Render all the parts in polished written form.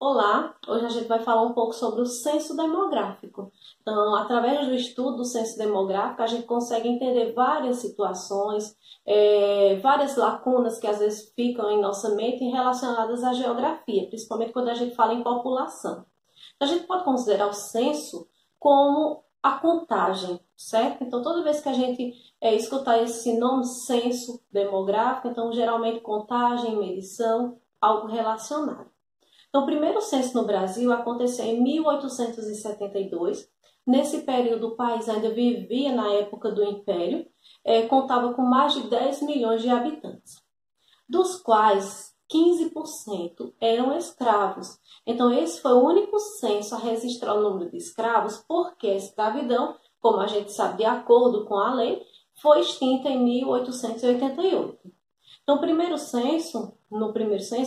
Olá, hoje a gente vai falar um pouco sobre o censo demográfico. Então, através do estudo do censo demográfico, a gente consegue entender várias situações, várias lacunas que às vezes ficam em nossa mente relacionadas à geografia, principalmente quando a gente fala em população. A gente pode considerar o censo como a contagem, certo? Então, toda vez que a gente escutar esse nome censo demográfico, então geralmente contagem, medição, algo relacionado. Então, o primeiro censo no Brasil aconteceu em 1872. Nesse período, o país ainda vivia na época do Império, contava com mais de 10 milhões de habitantes, dos quais 15% eram escravos. Então, esse foi o único censo a registrar o número de escravos, porque a escravidão, como a gente sabe, de acordo com a lei, foi extinta em 1888. Então, no primeiro censo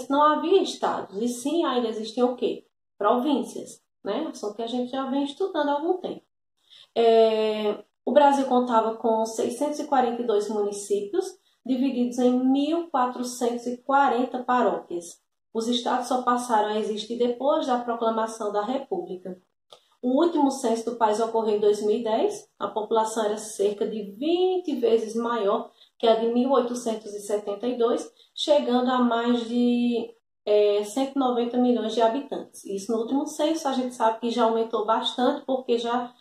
não havia estados, e sim ainda existiam o quê? Províncias, né? Só que a gente já vem estudando há algum tempo. O Brasil contava com 642 municípios, divididos em 1.440 paróquias. Os estados só passaram a existir depois da proclamação da República. O último censo do país ocorreu em 2010. A população era cerca de 20 vezes maior que a de 1872, chegando a mais de 190 milhões de habitantes. Isso no último censo a gente sabe que já aumentou bastante, porque já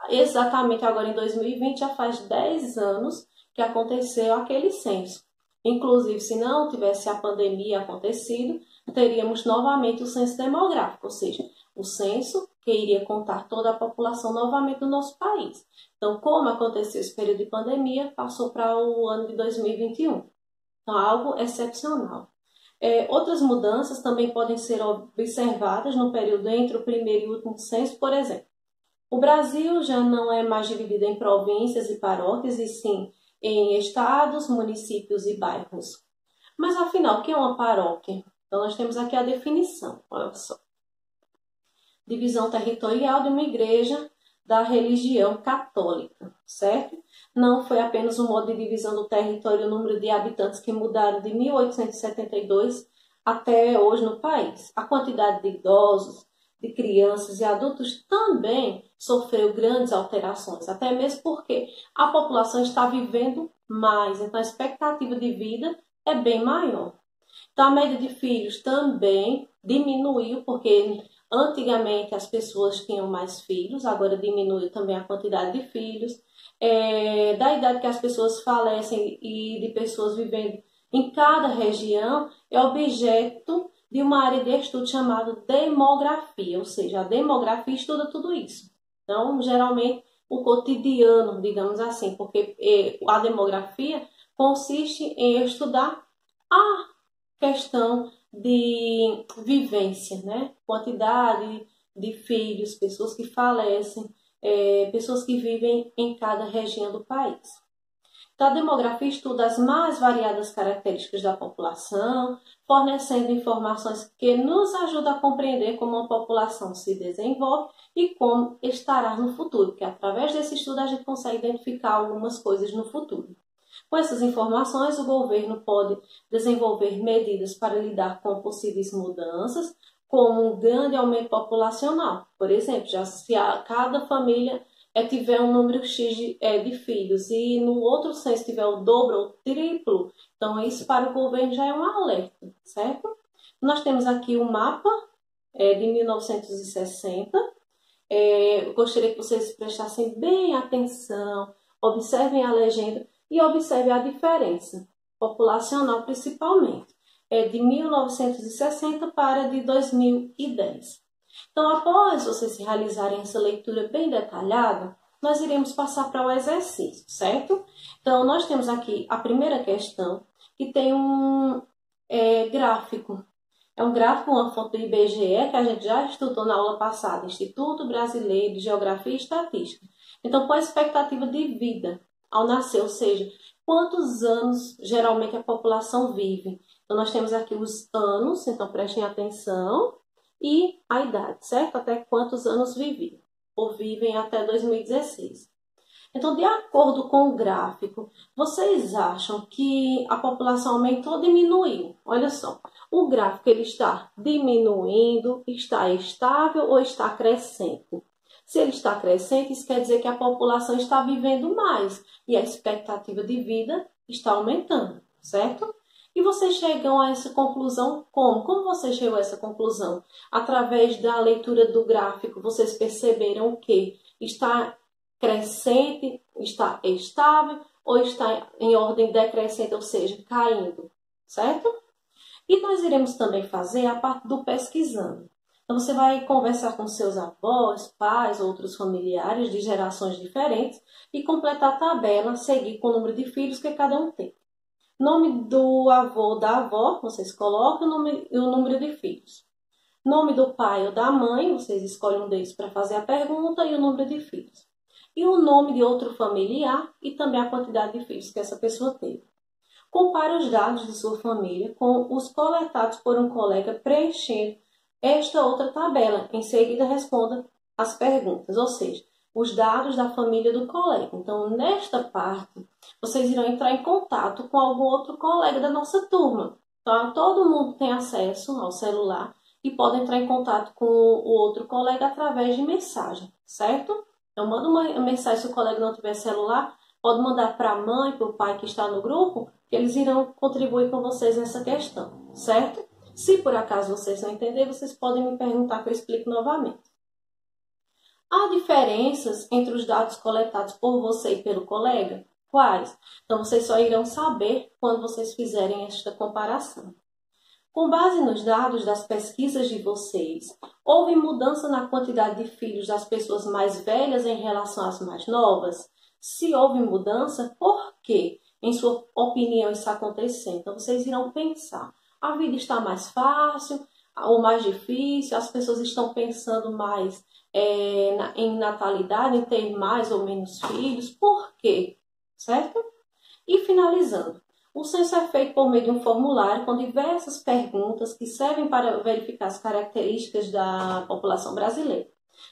exatamente agora em 2020 já faz 10 anos que aconteceu aquele censo. Inclusive, se não tivesse a pandemia acontecido, teríamos novamente o censo demográfico, ou seja, o censo que iria contar toda a população novamente do nosso país. Então, como aconteceu esse período de pandemia, passou para o ano de 2021. Então, algo excepcional. Outras mudanças também podem ser observadas no período entre o primeiro e o último censo, por exemplo. O Brasil já não é mais dividido em províncias e paróquias, e sim em estados, municípios e bairros. Mas, afinal, o que é uma paróquia? Então, nós temos aqui a definição, olha só. Divisão territorial de uma igreja da religião católica, certo? Não foi apenas um modo de divisão do território, o número de habitantes que mudaram de 1872 até hoje no país. A quantidade de idosos, de crianças e adultos também sofreu grandes alterações, até mesmo porque a população está vivendo mais, então a expectativa de vida é bem maior. Então a média de filhos também diminuiu, porque antigamente as pessoas tinham mais filhos, agora diminuiu também a quantidade de filhos. Da idade que as pessoas falecem e de pessoas vivendo em cada região é objeto de uma área de estudo chamada demografia, ou seja, a demografia estuda tudo isso. Então, geralmente, o cotidiano, digamos assim, porque a demografia consiste em estudar a questão de vivência, né? Quantidade de filhos, pessoas que falecem, pessoas que vivem em cada região do país. Então, a demografia estuda as mais variadas características da população, fornecendo informações que nos ajudam a compreender como uma população se desenvolve e como estará no futuro, porque através desse estudo a gente consegue identificar algumas coisas no futuro. Com essas informações, o governo pode desenvolver medidas para lidar com possíveis mudanças, como um grande aumento populacional. Por exemplo, já se cada família tiver um número X de filhos e no outro censo tiver o dobro ou triplo, então isso para o governo já é um alerta, certo? Nós temos aqui o mapa de 1960. Eu gostaria que vocês prestassem bem atenção, observem a legenda e observem a diferença populacional principalmente. De 1960 para de 2010. Então, após vocês realizarem essa leitura bem detalhada, nós iremos passar para o exercício, certo? Então, nós temos aqui a primeira questão, que tem um gráfico. É um gráfico, uma fonte do IBGE, que a gente já estudou na aula passada, Instituto Brasileiro de Geografia e Estatística. Então, qual a expectativa de vida ao nascer, ou seja, quantos anos geralmente a população vive? Então, nós temos aqui os anos, então prestem atenção, e a idade, certo? Até quantos anos viviam, ou vivem até 2016. Então, de acordo com o gráfico, vocês acham que a população aumentou ou diminuiu? Olha só, o gráfico ele está diminuindo, está estável ou está crescente? Se ele está crescente, isso quer dizer que a população está vivendo mais e a expectativa de vida está aumentando, certo? E vocês chegam a essa conclusão como? Como vocês chegam a essa conclusão? Através da leitura do gráfico, vocês perceberam que está crescente, está estável ou está em ordem decrescente, ou seja, caindo, certo? E nós iremos também fazer a parte do pesquisando. Então, você vai conversar com seus avós, pais, outros familiares de gerações diferentes e completar a tabela, seguir com o número de filhos que cada um tem. Nome do avô ou da avó, vocês colocam o número de filhos. Nome do pai ou da mãe, vocês escolhem um deles para fazer a pergunta e o número de filhos. E o nome de outro familiar e também a quantidade de filhos que essa pessoa teve. Compare os dados de sua família com os coletados por um colega preenchendo esta outra tabela. Em seguida, responda as perguntas, ou seja, os dados da família do colega. Então, nesta parte, vocês irão entrar em contato com algum outro colega da nossa turma. Tá? Todo mundo tem acesso ao celular e pode entrar em contato com o outro colega através de mensagem, certo? Então, manda uma mensagem se o colega não tiver celular, pode mandar para a mãe, para o pai que está no grupo, que eles irão contribuir com vocês nessa questão, certo? Se por acaso vocês não entenderem, vocês podem me perguntar que eu explico novamente. Há diferenças entre os dados coletados por você e pelo colega? Quais? Então, vocês só irão saber quando vocês fizerem esta comparação. Com base nos dados das pesquisas de vocês, houve mudança na quantidade de filhos das pessoas mais velhas em relação às mais novas? Se houve mudança, por quê? Em sua opinião, isso aconteceu. Então, vocês irão pensar, a vida está mais fácil ou mais difícil? As pessoas estão pensando mais em natalidade, em ter mais ou menos filhos? Por quê? Certo? E finalizando, o censo é feito por meio de um formulário com diversas perguntas que servem para verificar as características da população brasileira.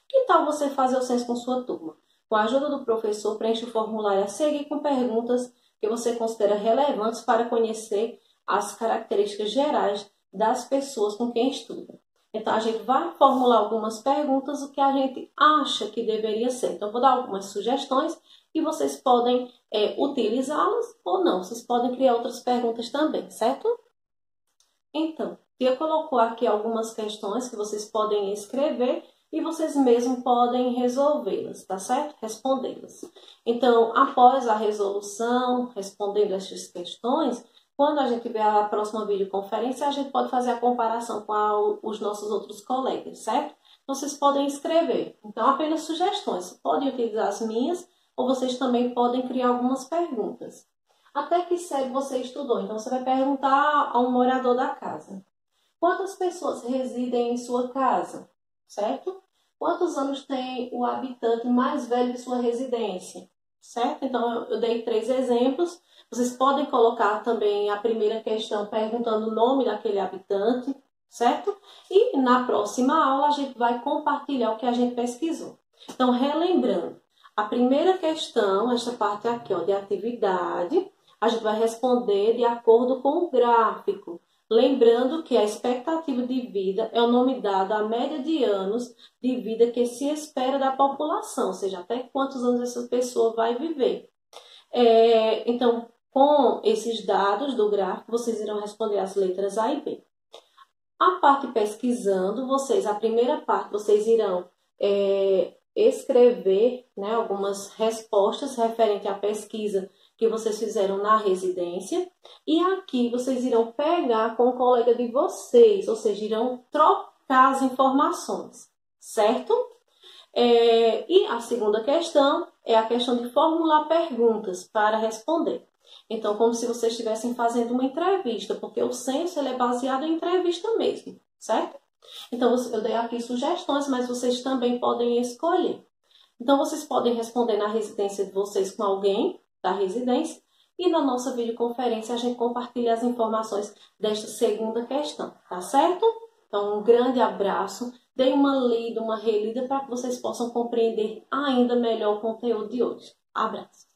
Que tal você fazer o censo com sua turma? Com a ajuda do professor, preencha o formulário a seguir com perguntas que você considera relevantes para conhecer as características gerais das pessoas com quem estuda. Então, a gente vai formular algumas perguntas, o que a gente acha que deveria ser. Então, eu vou dar algumas sugestões e vocês podem utilizá-las ou não. Vocês podem criar outras perguntas também, certo? Então, Tia colocou aqui algumas questões que vocês podem escrever e vocês mesmos podem resolvê-las, tá certo? Respondê-las. Então, após a resolução, respondendo essas questões, quando a gente tiver a próxima videoconferência, a gente pode fazer a comparação com os nossos outros colegas, certo? Vocês podem escrever. Então, apenas sugestões. Podem utilizar as minhas ou vocês também podem criar algumas perguntas. Até que série você estudou? Então, você vai perguntar a um morador da casa. Quantas pessoas residem em sua casa? Certo? Quantos anos tem o habitante mais velho de sua residência? Certo? Então, eu dei 3 exemplos. Vocês podem colocar também a primeira questão perguntando o nome daquele habitante, certo? E na próxima aula a gente vai compartilhar o que a gente pesquisou. Então, relembrando, a primeira questão, esta parte aqui, ó, de atividade, a gente vai responder de acordo com o gráfico. Lembrando que a expectativa de vida é o nome dado à média de anos de vida que se espera da população, ou seja, até quantos anos essa pessoa vai viver. Então, com esses dados do gráfico, vocês irão responder as letras A e B. A parte pesquisando, a primeira parte, vocês irão escrever, né, algumas respostas referentes à pesquisa que vocês fizeram na residência. E aqui vocês irão pegar com o colega de vocês, ou seja, irão trocar as informações, certo? E a segunda questão é a questão de formular perguntas para responder. Então, como se vocês estivessem fazendo uma entrevista, porque o censo ele é baseado em entrevista mesmo, certo? Então, eu dei aqui sugestões, mas vocês também podem escolher. Então, vocês podem responder na residência de vocês com alguém da residência e na nossa videoconferência a gente compartilha as informações desta segunda questão, tá certo? Então, um grande abraço, deem uma lida, uma relida para que vocês possam compreender ainda melhor o conteúdo de hoje. Abraço.